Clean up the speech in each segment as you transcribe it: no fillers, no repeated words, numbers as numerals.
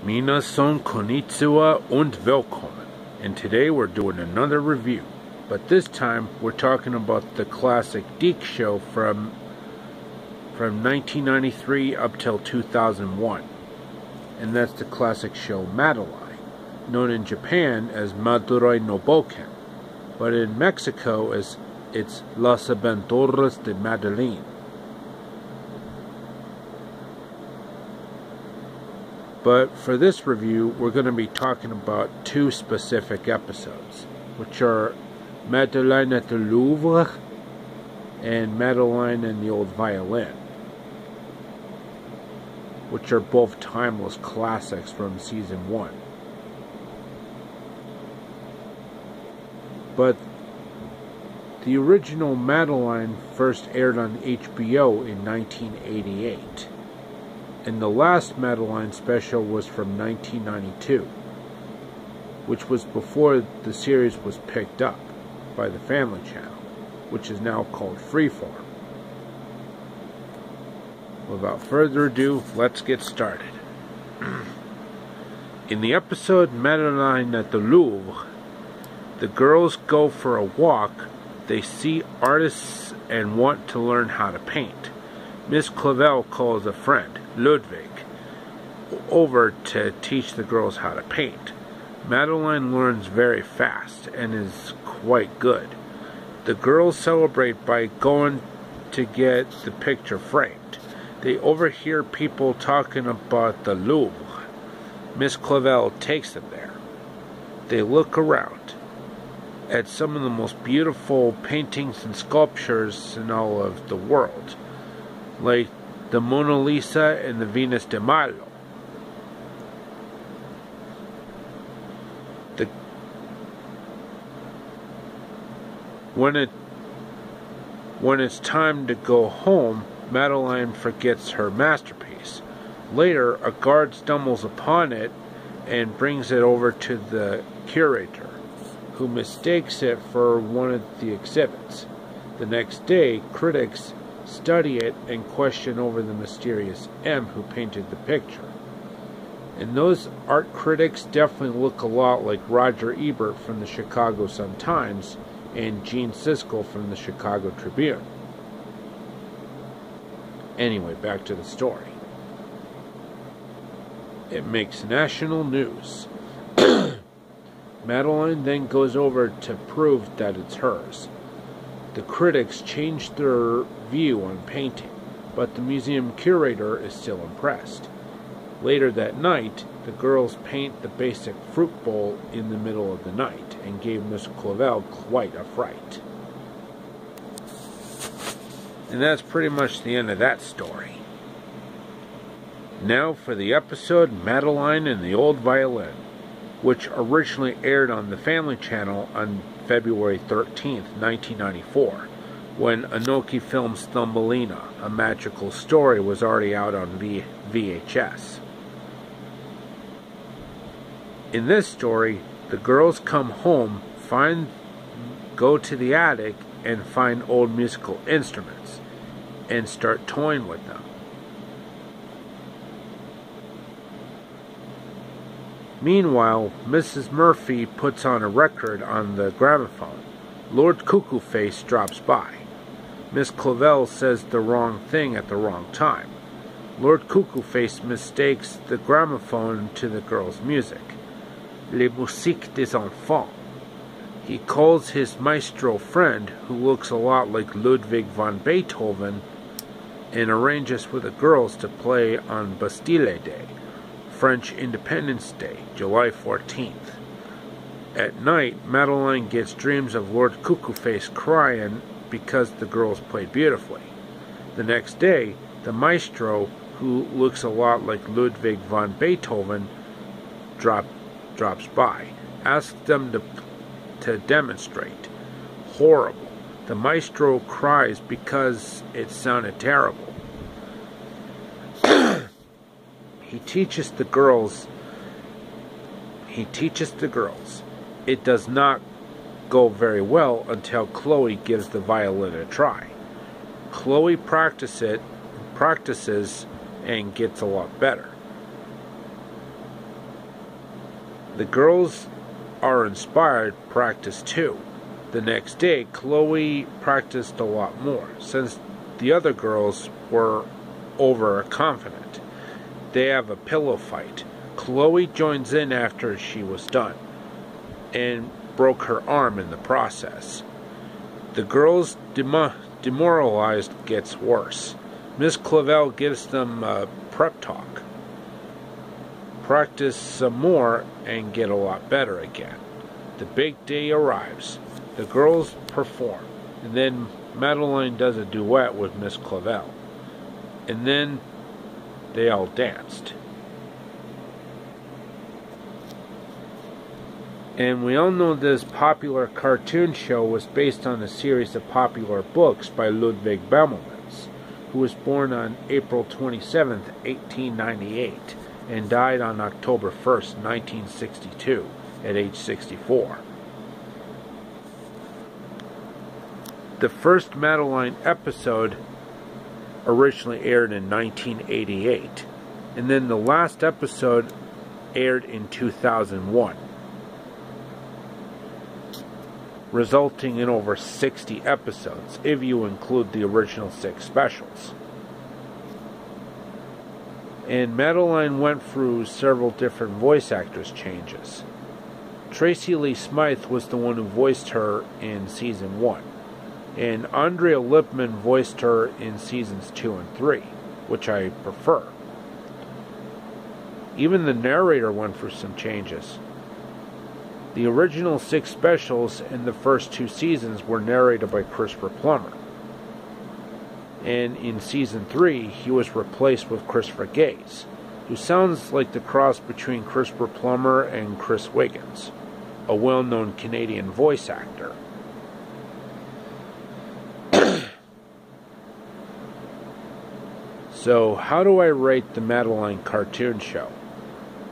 Minasan konnichiwa und willkommen. And today we're doing another review. But this time we're talking about the classic Deke show from 1993 up till 2001. And that's the classic show Madeline, known in Japan as Madurai no Boken, but in Mexico as it's Las Aventuras de Madeline. But for this review, we're going to be talking about two specific episodes, which are Madeline at the Louvre and Madeline and the Old Violin, which are both timeless classics from season 1. But the original Madeline first aired on HBO in 1988. And the last Madeline special was from 1992, which was before the series was picked up by the Family Channel, which is now called Freeform. Without further ado, let's get started. In the episode Madeline at the Louvre, the girls go for a walk. They see artists and want to learn how to paint. Miss Clavel calls a friend, Ludwig, over to teach the girls how to paint. Madeline learns very fast and is quite good. The girls celebrate by going to get the picture framed. They overhear people talking about the Louvre. Miss Clavel takes them there. They look around at some of the most beautiful paintings and sculptures in all of the world, like the Mona Lisa and the Venus de Milo. When it's time to go home, Madeline forgets her masterpiece. Later, a guard stumbles upon it and brings it over to the curator, who mistakes it for one of the exhibits. The next day, critics study it and question over the mysterious M who painted the picture. And those art critics definitely look a lot like Roger Ebert from the Chicago Sun-Times and Gene Siskel from the Chicago Tribune. Anyway, back to the story. It makes national news. Madeline then goes over to prove that it's hers. The critics changed their view on painting, but the museum curator is still impressed. Later that night, the girls paint the basic fruit bowl in the middle of the night and gave Miss Clavel quite a fright. And that's pretty much the end of that story. Now for the episode Madeline and the Old Violin, which originally aired on the Family Channel on February 13th, 1994, when Inoki Films' Thumbelina, A Magical Story, was already out on VHS. In this story, the girls come home, go to the attic, and find old musical instruments, and start toying with them. Meanwhile, Mrs. Murphy puts on a record on the gramophone. Lord Cuckoo Face drops by. Miss Clavel says the wrong thing at the wrong time. Lord Cuckoo Face mistakes the gramophone to the girls' music. Les musiques des enfants. He calls his maestro friend, who looks a lot like Ludwig van Beethoven, and arranges with the girls to play on Bastille Day, French Independence Day, July 14th. At night, Madeline gets dreams of Lord Cuckoo Face crying because the girls played beautifully. The next day, the maestro, who looks a lot like Ludwig van Beethoven, drops by, asks them to demonstrate. Horrible. The maestro cries because it sounded terrible. He teaches the girls. It does not go very well until Chloe gives the violin a try. Chloe practices and gets a lot better. The girls are inspired, practice too. The next day, Chloe practiced a lot more, since the other girls were overconfident. They have a pillow fight. Chloe joins in after she was done, and broke her arm in the process. The girls' demoralized gets worse. Miss Clavel gives them a prep talk. Practice some more and get a lot better again. The big day arrives. The girls perform, and then Madeline does a duet with Miss Clavel, and then they all danced. And we all know this popular cartoon show was based on a series of popular books by Ludwig Bemelmans, who was born on April 27, 1898, and died on October 1st, 1962, at age 64. The first Madeline episode originally aired in 1988, and then the last episode aired in 2001, resulting in over 60 episodes, if you include the original 6 specials. And Madeline went through several different voice actors changes. Tracy Lee Smythe was the one who voiced her in Season 1. And Andrea Lipman voiced her in Seasons 2 and 3, which I prefer. Even the narrator went through some changes. The original 6 specials in the first 2 seasons were narrated by Christopher Plummer. And in Season 3, he was replaced with Christopher Gaze, who sounds like the cross between Christopher Plummer and Chris Wiggins, a well-known Canadian voice actor. So, how do I rate the Madeline cartoon show?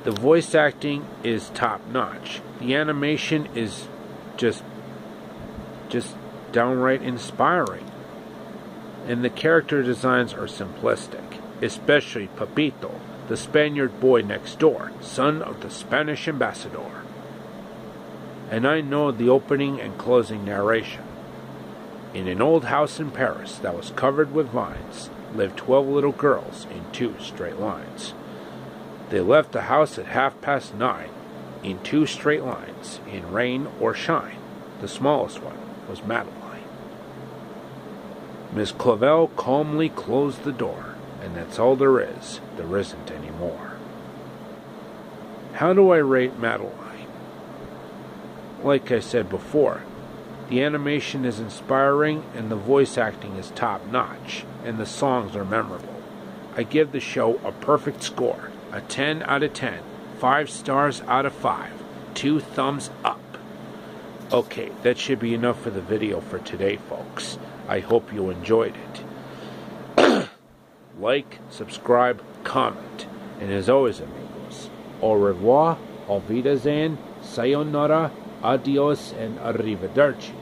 The voice acting is top-notch. The animation is just downright inspiring. And the character designs are simplistic, especially Pepito, the Spaniard boy next door, son of the Spanish ambassador. And I know the opening and closing narration. In an old house in Paris that was covered with vines, lived 12 little girls in 2 straight lines. They left the house at 9:30, in 2 straight lines, in rain or shine. The smallest one was Madeline. Miss Clavel calmly closed the door, and that's all there is. There isn't any more. How do I rate Madeline? Like I said before, the animation is inspiring and the voice acting is top-notch, and the songs are memorable. I give the show a perfect score, a 10 out of 10, 5 stars out of 5, 2 thumbs up. Okay, that should be enough for the video for today, folks. I hope you enjoyed it. Like, subscribe, comment, and as always, amigos, au revoir, auf Wiedersehen, sayonara, adios, and arrivederci.